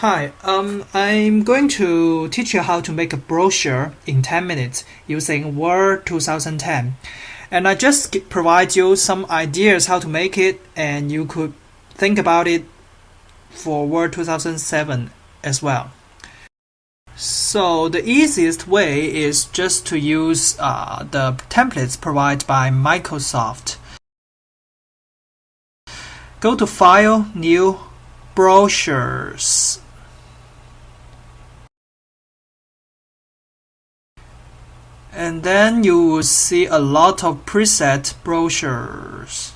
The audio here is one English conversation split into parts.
Hi, I'm going to teach you how to make a brochure in 10 minutes using Word 2010. And I just provide you some ideas how to make it, and you could think about it for Word 2007 as well. So the easiest way is just to use the templates provided by Microsoft. Go to File, New, Brochures. And then you will see a lot of preset brochures,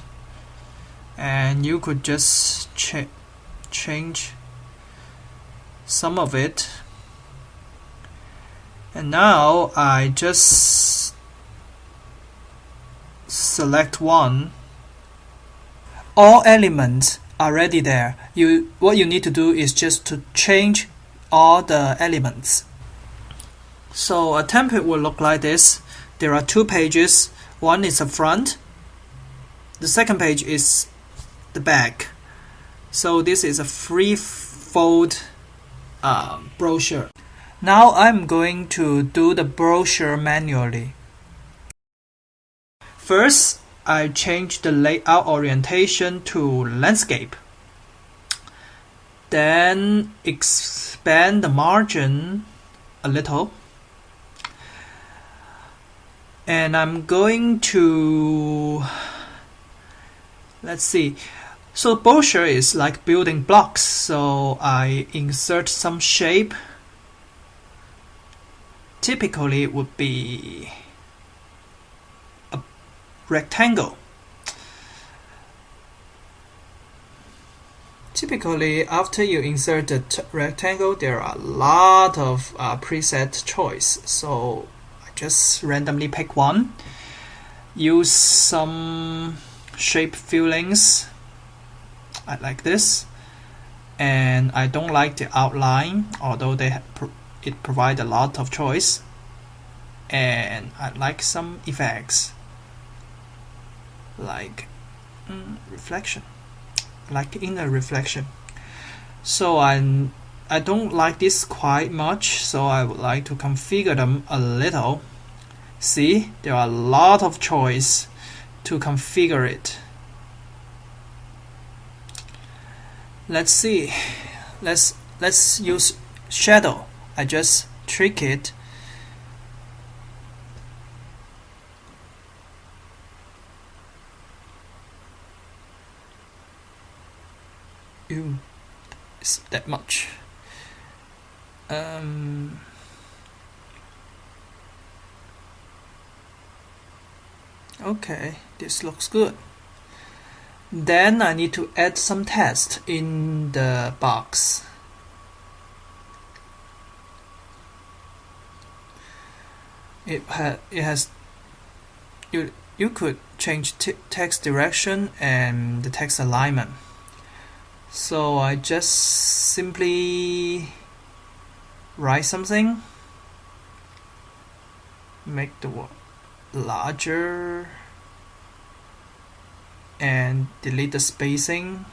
and you could just change some of it. And now I just select one. All elements are already there. What you need to do is just to change all the elements. So a template will look like this. There are two pages. One is the front. The second page is the back. So this is a free fold brochure. Now I'm going to do the brochure manually. First, I change the layout orientation to landscape. Then expand the margin a little. And I'm going to, let's see, so brochure is like building blocks, so I insert some shape. Typically it would be a rectangle. Typically after you insert the rectangle, there are a lot of preset choice, so just randomly pick one. Use some shape fillings. I like this, and I don't like the outline, although it provides a lot of choice. And I like some effects, like reflection, like inner reflection. So I don't like this quite much, so I would like to configure them a little. See, there are a lot of choice to configure it. Let's see. Let's use shadow. I just trick it. Ew, it's that much. Okay, this looks good. Then I need to add some text in the box. It has you could change text direction and the text alignment. So I just simply write something, make the word larger, and delete the spacing.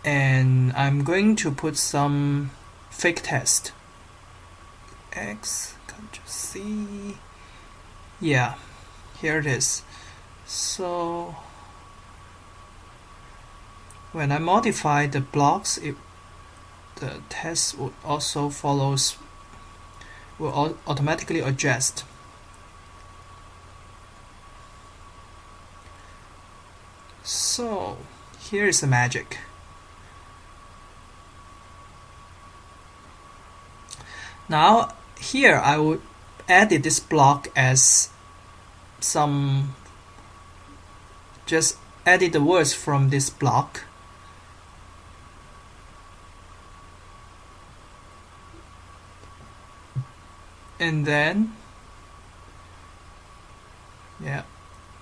And I'm going to put some fake text. X, Ctrl C. Yeah, here it is. So when I modify the blocks, the text will also will automatically adjust. So here is the magic. Now here I would edit this block as just edit the words from this block. And then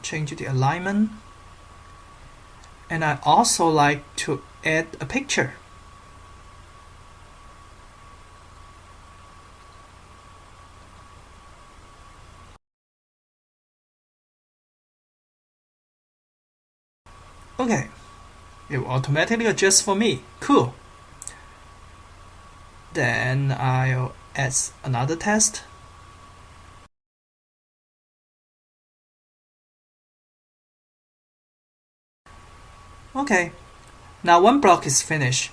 change the alignment. And I also like to add a picture. Okay, It will automatically adjust for me. Cool. Then I'll add another test. Okay, now one block is finished.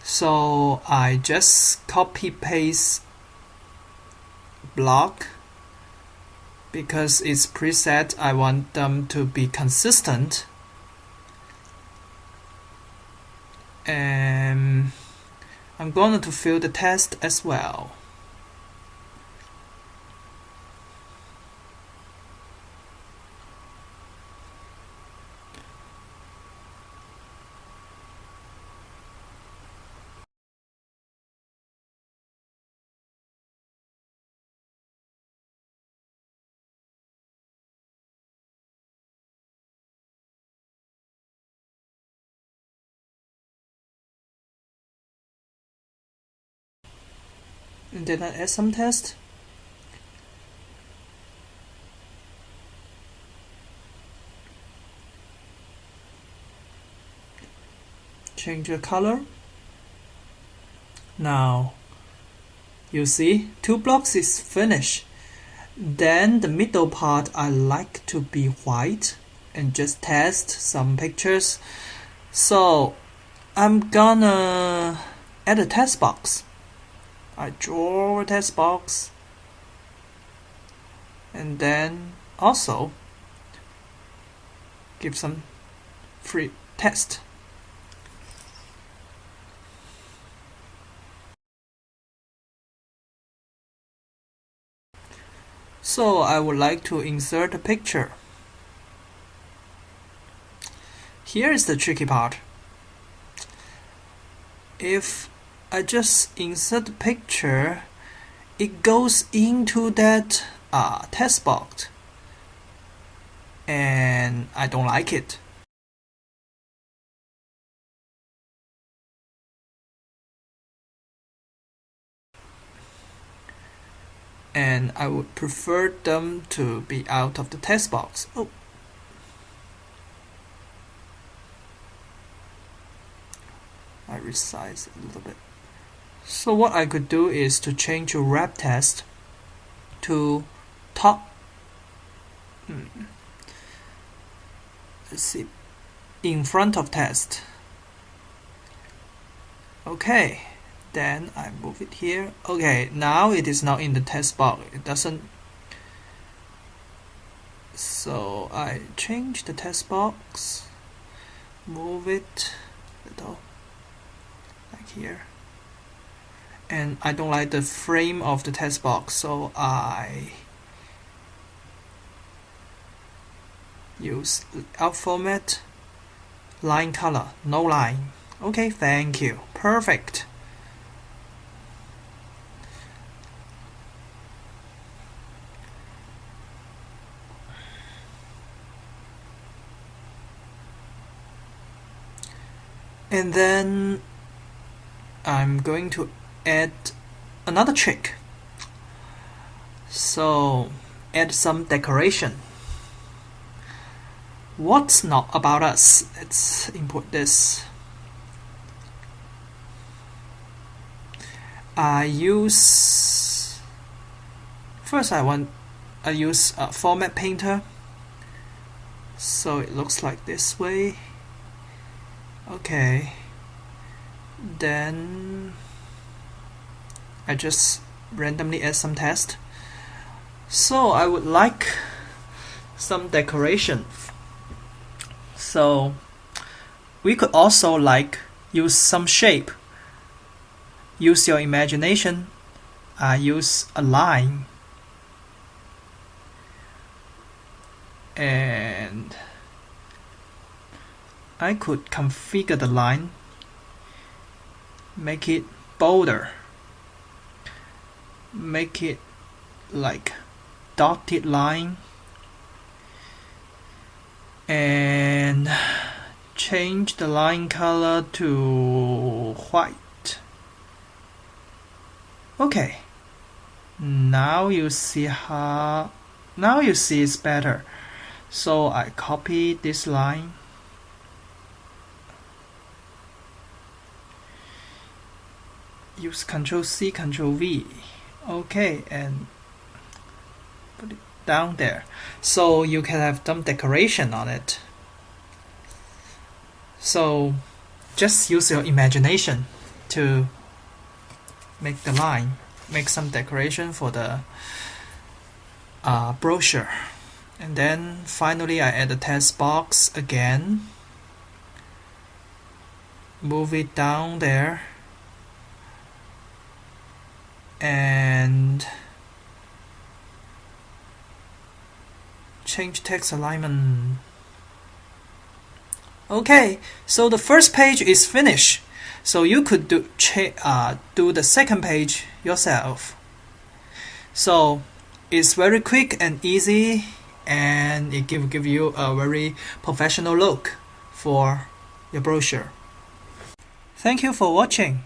So I just copy paste block because it's preset. I want them to be consistent. And I'm going to fill the test as well. And then I add some test. Change the color. Now, you see, 2 blocks is finished. Then the middle part I like to be white and just test some pictures. So I'm gonna add a text box. I draw a text box and then also give some free text. So I would like to insert a picture. Here is the tricky part. If I just insert the picture, it goes into that text box, and I don't like it. And I would prefer them to be out of the text box. Oh. I resize a little bit. So what I could do is to change your wrap text to top. Let's see, in front of text. Okay. Then I move it here. Okay, now it is not in the text box. It doesn't. So I change the text box, move it a little, like here. And I don't like the frame of the text box, so I use out format, line color, no line. Okay, thank you. Perfect. And then I'm going to add another trick. So add some decoration. What's not about us? Let's import this. I use a format painter, so it looks like this way. Okay, then I just randomly add some text. So I would like some decoration. So we could also use some shape. Use your imagination. Use a line. And I could configure the line, make it bolder, make it like dotted line, and change the line color to white. Okay, now you see it's better. So I copy this line use Ctrl C, Ctrl V. Okay, and put it down there. So you can have some decoration on it. So just use your imagination to make the line, make some decoration for the brochure. And then finally I add the text box again, move it down there, and change text alignment. Okay, so the first page is finished. So you could do the second page yourself. So it's very quick and easy, and it give you a very professional look for your brochure. Thank you for watching.